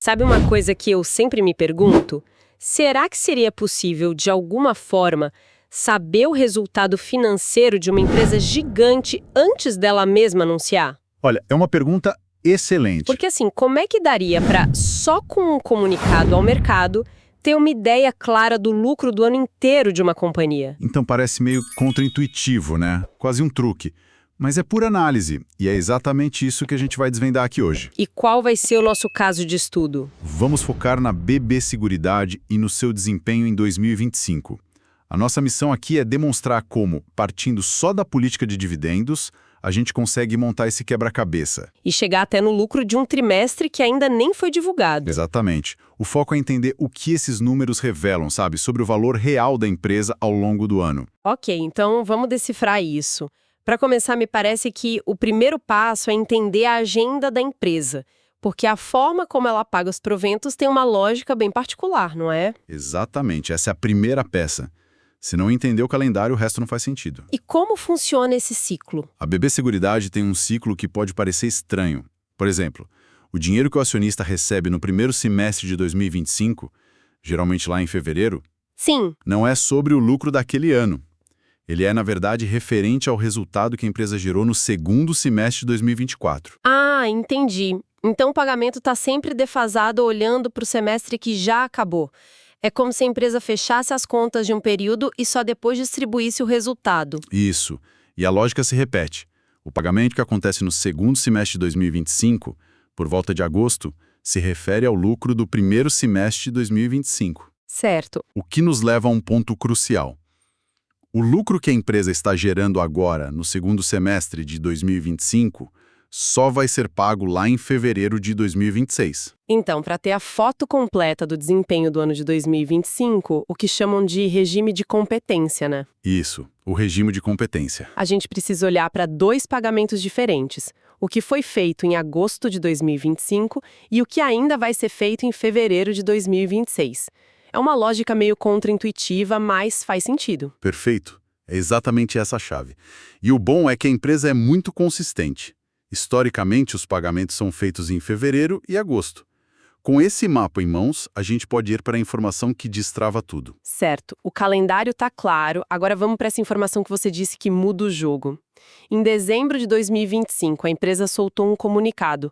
Sabe uma coisa que eu sempre me pergunto? Será que seria possível, de alguma forma, saber o resultado financeiro de uma empresa gigante antes dela mesma anunciar? Olha, é uma pergunta excelente. Porque assim, como é que daria para, só com um comunicado ao mercado, ter uma ideia clara do lucro do ano inteiro de uma companhia? Então parece meio contraintuitivo, né? Quase um truque. Mas é pura análise, e é exatamente isso que a gente vai desvendar aqui hoje. E qual vai ser o nosso caso de estudo? Vamos focar na BB Seguridade e no seu desempenho em 2025. A nossa missão aqui é demonstrar como, partindo só da política de dividendos, a gente consegue montar esse quebra-cabeça. E chegar até no lucro de um trimestre que ainda nem foi divulgado. Exatamente. O foco é entender o que esses números revelam, sabe, sobre o valor real da empresa ao longo do ano. Ok, então vamos decifrar isso. Para começar, me parece que o primeiro passo é entender a agenda da empresa, porque a forma como ela paga os proventos tem uma lógica bem particular, não é? Exatamente, essa é a primeira peça. Se não entender o calendário, o resto não faz sentido. E como funciona esse ciclo? A BB Seguridade tem um ciclo que pode parecer estranho. Por exemplo, o dinheiro que o acionista recebe no primeiro semestre de 2025, geralmente lá em fevereiro, Sim. não é sobre o lucro daquele ano. Ele é, na verdade, referente ao resultado que a empresa gerou no segundo semestre de 2024. Ah, entendi. Então o pagamento está sempre defasado olhando para o semestre que já acabou. É como se a empresa fechasse as contas de um período e só depois distribuísse o resultado. Isso. E a lógica se repete. O pagamento que acontece no segundo semestre de 2025, por volta de agosto, se refere ao lucro do primeiro semestre de 2025. Certo. O que nos leva a um ponto crucial. O lucro que a empresa está gerando agora, no segundo semestre de 2025, só vai ser pago lá em fevereiro de 2026. Então, para ter a foto completa do desempenho do ano de 2025, o que chamam de regime de competência, né? Isso, o regime de competência. A gente precisa olhar para dois pagamentos diferentes. O que foi feito em agosto de 2025 e o que ainda vai ser feito em fevereiro de 2026. É uma lógica meio contraintuitiva, mas faz sentido. Perfeito. É exatamente essa a chave. E o bom é que a empresa é muito consistente. Historicamente, os pagamentos são feitos em fevereiro e agosto. Com esse mapa em mãos, a gente pode ir para a informação que destrava tudo. Certo, o calendário tá claro, agora vamos para essa informação que você disse que muda o jogo. Em dezembro de 2025, a empresa soltou um comunicado.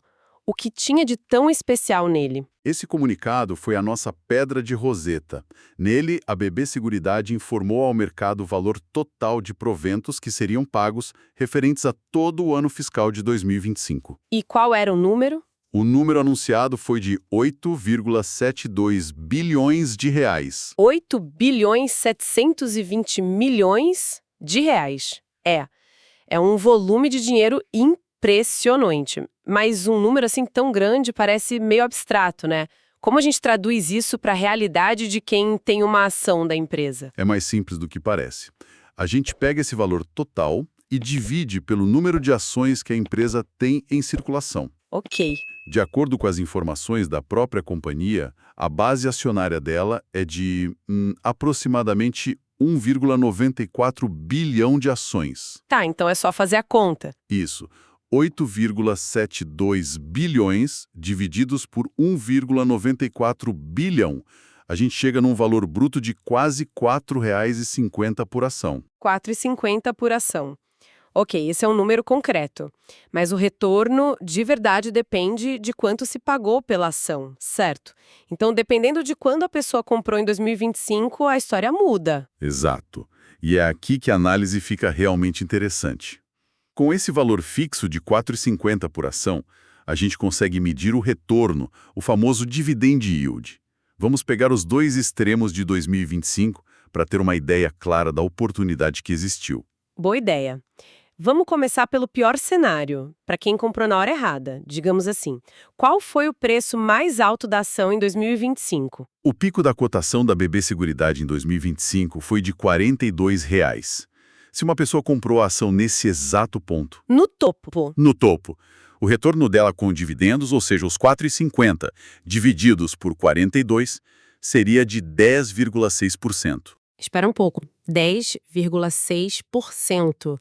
O que tinha de tão especial nele? Esse comunicado foi a nossa pedra de roseta. Nele, a BB Seguridade informou ao mercado o valor total de proventos que seriam pagos referentes a todo o ano fiscal de 2025. E qual era o número? O número anunciado foi de 8,72 bilhões de reais. 8 bilhões 720 milhões de reais. É um volume de dinheiro impressionante. Mas um número assim tão grande parece meio abstrato, né? Como a gente traduz isso para a realidade de quem tem uma ação da empresa? É mais simples do que parece. A gente pega esse valor total e divide pelo número de ações que a empresa tem em circulação. Ok. De acordo com as informações da própria companhia, a base acionária dela é de aproximadamente 1,94 bilhão de ações. Tá, então é só fazer a conta. Isso. 8,72 bilhões divididos por 1,94 bilhão. A gente chega num valor bruto de quase R$ 4,50 por ação. 4,50 por ação. Ok, esse é um número concreto. Mas o retorno de verdade depende de quanto se pagou pela ação, certo? Então, dependendo de quando a pessoa comprou em 2025, a história muda. Exato. E é aqui que a análise fica realmente interessante. Com esse valor fixo de R$ 4,50 por ação, a gente consegue medir o retorno, o famoso dividend yield. Vamos pegar os dois extremos de 2025 para ter uma ideia clara da oportunidade que existiu. Boa ideia. Vamos começar pelo pior cenário, para quem comprou na hora errada, digamos assim. Qual foi o preço mais alto da ação em 2025? O pico da cotação da BB Seguridade em 2025 foi de R$ 42. Se uma pessoa comprou a ação nesse exato ponto, No topo. o retorno dela com dividendos, ou seja, os R$ 4,50 divididos por 42, seria de 10,6%. Espera um pouco. 10,6%.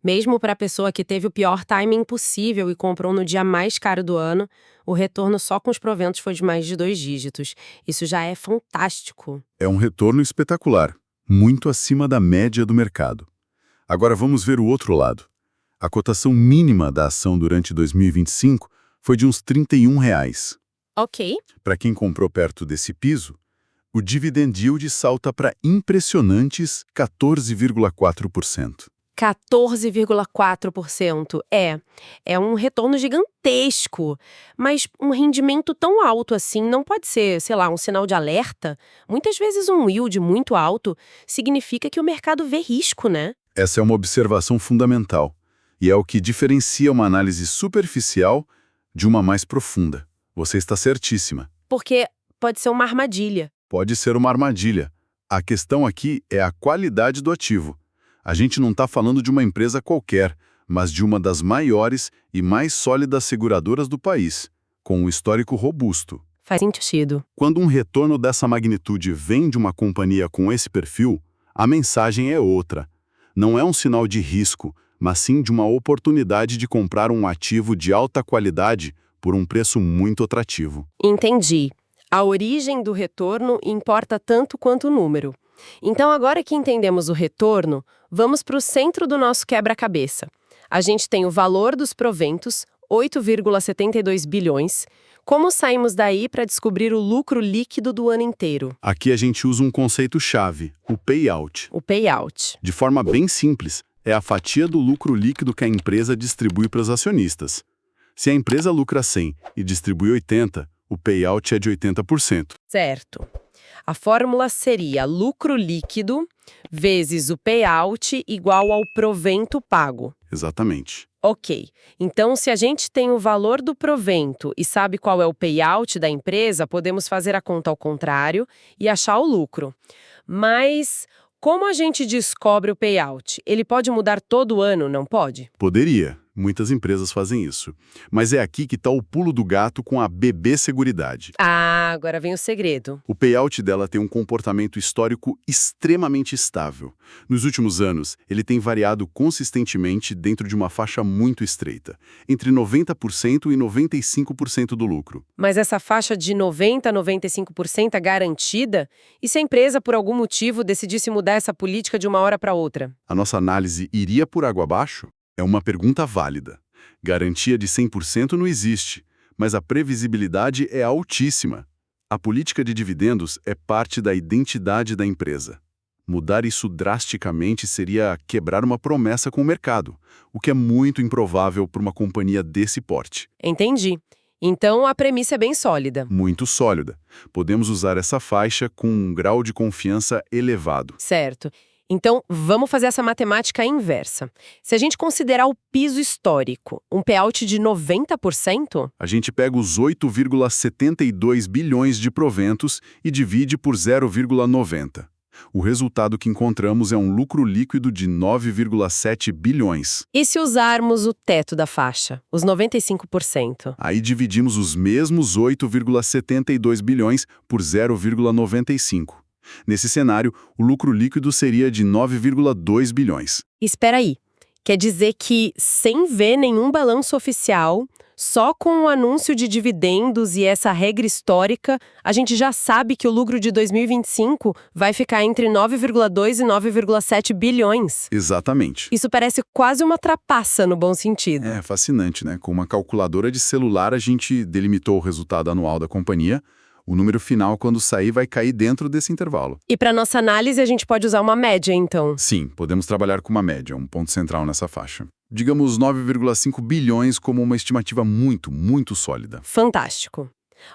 Mesmo para a pessoa que teve o pior timing possível e comprou no dia mais caro do ano, o retorno só com os proventos foi de mais de 2 dígitos. Isso já é fantástico. É um retorno espetacular, muito acima da média do mercado. Agora vamos ver o outro lado. A cotação mínima da ação durante 2025 foi de uns R$ 31. Ok. Para quem comprou perto desse piso, o dividend yield salta para impressionantes 14,4%. 14,4%. É um retorno gigantesco. Mas um rendimento tão alto assim não pode ser, sei lá, um sinal de alerta? Muitas vezes um yield muito alto significa que o mercado vê risco, né? Essa é uma observação fundamental, e é o que diferencia uma análise superficial de uma mais profunda. Você está certíssima. Porque pode ser uma armadilha. Pode ser uma armadilha. A questão aqui é a qualidade do ativo. A gente não está falando de uma empresa qualquer, mas de uma das maiores e mais sólidas seguradoras do país, com um histórico robusto. Faz sentido. Quando um retorno dessa magnitude vem de uma companhia com esse perfil, a mensagem é outra. Não é um sinal de risco, mas sim de uma oportunidade de comprar um ativo de alta qualidade por um preço muito atrativo. Entendi. A origem do retorno importa tanto quanto o número. Então, agora que entendemos o retorno, vamos para o centro do nosso quebra-cabeça. A gente tem o valor dos proventos, 8,72 bilhões. Como saímos daí para descobrir o lucro líquido do ano inteiro? Aqui a gente usa um conceito-chave, o payout. O payout. De forma bem simples, é a fatia do lucro líquido que a empresa distribui para os acionistas. Se a empresa lucra 100 e distribui 80, o payout é de 80%. Certo. A fórmula seria lucro líquido vezes o payout igual ao provento pago. Exatamente. Ok. Então, se a gente tem o valor do provento e sabe qual é o payout da empresa, podemos fazer a conta ao contrário e achar o lucro. Mas como a gente descobre o payout? Ele pode mudar todo ano, não pode? Poderia. Muitas empresas fazem isso. Mas é aqui que está o pulo do gato com a BB Seguridade. Ah, agora vem o segredo. O payout dela tem um comportamento histórico extremamente estável. Nos últimos anos, ele tem variado consistentemente dentro de uma faixa muito estreita, entre 90% e 95% do lucro. Mas essa faixa de 90% a 95% é garantida? E se a empresa, por algum motivo, decidisse mudar essa política de uma hora para outra? A nossa análise iria por água abaixo? É uma pergunta válida. Garantia de 100% não existe, mas a previsibilidade é altíssima. A política de dividendos é parte da identidade da empresa. Mudar isso drasticamente seria quebrar uma promessa com o mercado, o que é muito improvável para uma companhia desse porte. Entendi. Então, a premissa é bem sólida. Muito sólida. Podemos usar essa faixa com um grau de confiança elevado. Certo. Então, vamos fazer essa matemática inversa. Se a gente considerar o piso histórico, um payout de 90%? A gente pega os 8,72 bilhões de proventos e divide por 0,90. O resultado que encontramos é um lucro líquido de 9,7 bilhões. E se usarmos o teto da faixa, os 95%? Aí dividimos os mesmos 8,72 bilhões por 0,95. Nesse cenário, o lucro líquido seria de 9,2 bilhões. Espera aí. Quer dizer que, sem ver nenhum balanço oficial, só com o anúncio de dividendos e essa regra histórica, a gente já sabe que o lucro de 2025 vai ficar entre 9,2 e 9,7 bilhões. Exatamente. Isso parece quase uma trapaça no bom sentido. É fascinante, né? Com uma calculadora de celular, a gente delimitou o resultado anual da companhia. O número final, quando sair, vai cair dentro desse intervalo. E para nossa análise, a gente pode usar uma média, então? Sim, podemos trabalhar com uma média, um ponto central nessa faixa. Digamos 9,5 bilhões como uma estimativa muito sólida. Fantástico.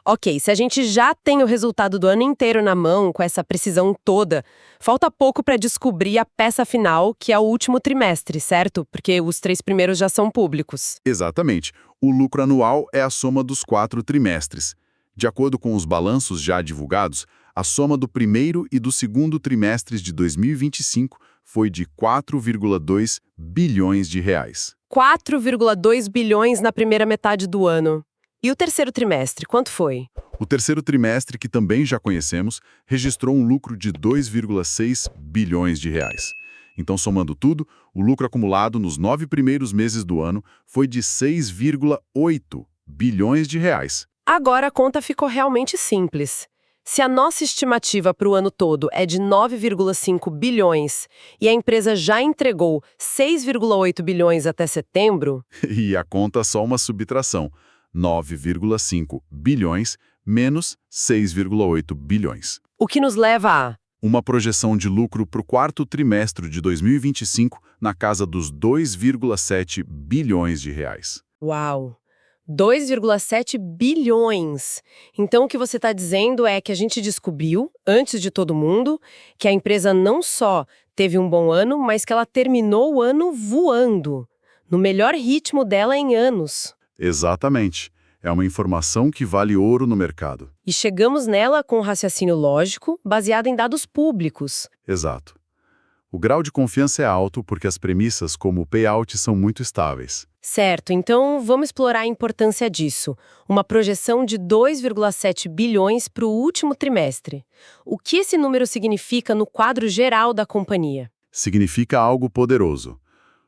Ok, se a gente já tem o resultado do ano inteiro na mão, com essa precisão toda, falta pouco para descobrir a peça final, que é o último trimestre, certo? Porque os 3 primeiros já são públicos. Exatamente. O lucro anual é a soma dos 4 trimestres. De acordo com os balanços já divulgados, a soma do primeiro e do segundo trimestres de 2025 foi de 4,2 bilhões de reais. 4,2 bilhões na primeira metade do ano. E o terceiro trimestre, quanto foi? O terceiro trimestre, que também já conhecemos, registrou um lucro de 2,6 bilhões de reais. Então, somando tudo, o lucro acumulado nos 9 primeiros meses do ano foi de 6,8 bilhões de reais. Agora a conta ficou realmente simples. Se a nossa estimativa para o ano todo é de 9,5 bilhões e a empresa já entregou 6,8 bilhões até setembro, E a conta é só uma subtração, 9,5 bilhões menos 6,8 bilhões. o que nos leva a... Uma projeção de lucro para o quarto trimestre de 2025 na casa dos 2,7 bilhões de reais. Uau! 2,7 bilhões. Então, o que você está dizendo é que a gente descobriu, antes de todo mundo, que a empresa não só teve um bom ano, mas que ela terminou o ano voando, no melhor ritmo dela em anos. Exatamente. É uma informação que vale ouro no mercado. E chegamos nela com um raciocínio lógico, baseado em dados públicos. Exato. O grau de confiança é alto porque as premissas, como o payout, são muito estáveis. Certo, então vamos explorar a importância disso. Uma projeção de 2,7 bilhões para o último trimestre. O que esse número significa no quadro geral da companhia? Significa algo poderoso.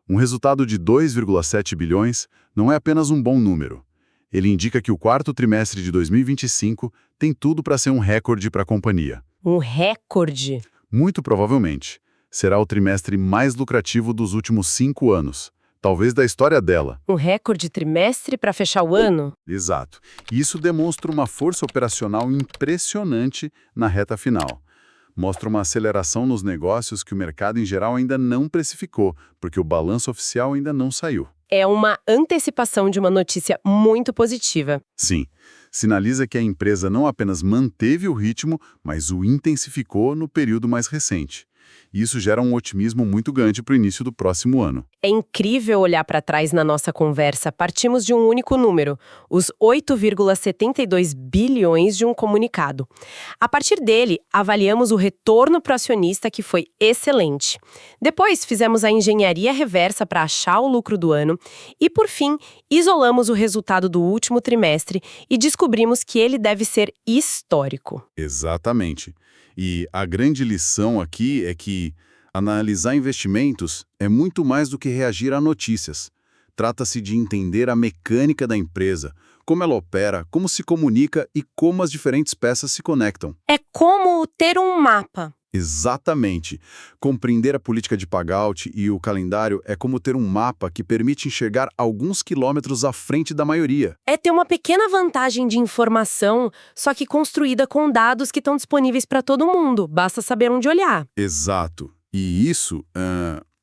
Um resultado de 2,7 bilhões não é apenas um bom número. Ele indica que o quarto trimestre de 2025 tem tudo para ser um recorde para a companhia. Um recorde? Muito provavelmente, será o trimestre mais lucrativo dos últimos 5 anos. Talvez da história dela. Um recorde trimestre para fechar o ano? Exato. E isso demonstra uma força operacional impressionante na reta final. Mostra uma aceleração nos negócios que o mercado em geral ainda não precificou, porque o balanço oficial ainda não saiu. É uma antecipação de uma notícia muito positiva. Sim, sinaliza que a empresa não apenas manteve o ritmo, mas o intensificou no período mais recente. E isso gera um otimismo muito grande para o início do próximo ano. É incrível olhar para trás na nossa conversa. Partimos de um único número, os 8,72 bilhões de um comunicado. A partir dele, avaliamos o retorno para o acionista, que foi excelente. Depois, fizemos a engenharia reversa para achar o lucro do ano. E, por fim, isolamos o resultado do último trimestre e descobrimos que ele deve ser histórico. Exatamente. E a grande lição aqui é que analisar investimentos é muito mais do que reagir a notícias. Trata-se de entender a mecânica da empresa, como ela opera, como se comunica e como as diferentes peças se conectam. É como ter um mapa. Exatamente. Compreender a política de payout e o calendário é como ter um mapa que permite enxergar alguns quilômetros à frente da maioria. É ter uma pequena vantagem de informação, só que construída com dados que estão disponíveis para todo mundo. Basta saber onde olhar. Exato. E isso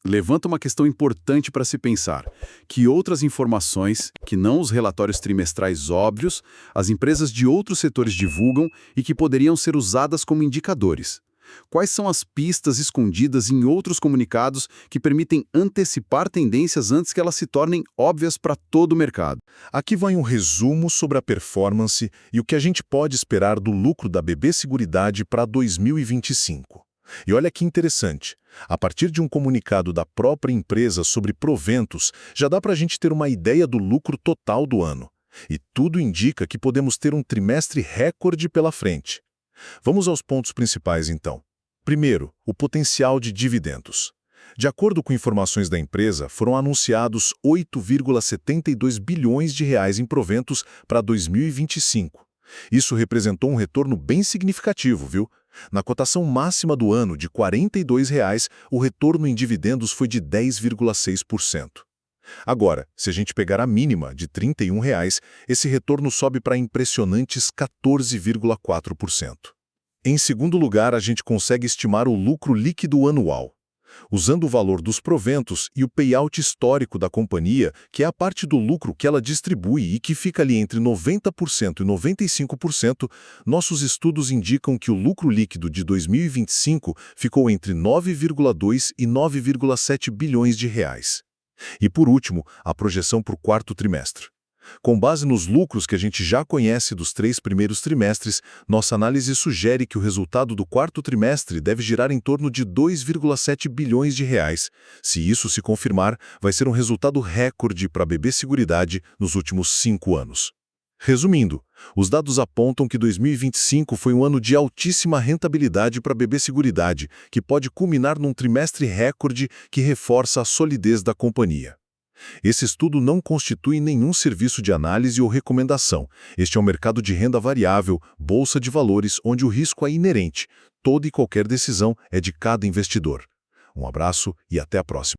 levanta uma questão importante para se pensar. Que outras informações, que não os relatórios trimestrais óbvios, as empresas de outros setores divulgam e que poderiam ser usadas como indicadores? Quais são as pistas escondidas em outros comunicados que permitem antecipar tendências antes que elas se tornem óbvias para todo o mercado? Aqui vai um resumo sobre a performance e o que a gente pode esperar do lucro da BB Seguridade para 2025. E olha que interessante, a partir de um comunicado da própria empresa sobre proventos, já dá para a gente ter uma ideia do lucro total do ano. E tudo indica que podemos ter um trimestre recorde pela frente. Vamos aos pontos principais, então. Primeiro, o potencial de dividendos. De acordo com informações da empresa, foram anunciados 8,72 bilhões de reais em proventos para 2025. Isso representou um retorno bem significativo, viu? Na cotação máxima do ano, de R$ 42, o retorno em dividendos foi de 10,6%. Agora, se a gente pegar a mínima, de R$ 31, esse retorno sobe para impressionantes 14,4%. Em segundo lugar, a gente consegue estimar o lucro líquido anual. Usando o valor dos proventos e o payout histórico da companhia, que é a parte do lucro que ela distribui e que fica ali entre 90% e 95%, nossos estudos indicam que o lucro líquido de 2025 ficou entre 9,2 e 9,7 bilhões de reais. E por último, a projeção para o quarto trimestre. Com base nos lucros que a gente já conhece dos 3 primeiros trimestres, nossa análise sugere que o resultado do quarto trimestre deve girar em torno de 2,7 bilhões de reais. Se isso se confirmar, vai ser um resultado recorde para a BB Seguridade nos últimos 5 anos. Resumindo, os dados apontam que 2025 foi um ano de altíssima rentabilidade para a BB Seguridade, que pode culminar num trimestre recorde que reforça a solidez da companhia. Esse estudo não constitui nenhum serviço de análise ou recomendação. Este é um mercado de renda variável, bolsa de valores, onde o risco é inerente. Toda e qualquer decisão é de cada investidor. Um abraço e até a próxima.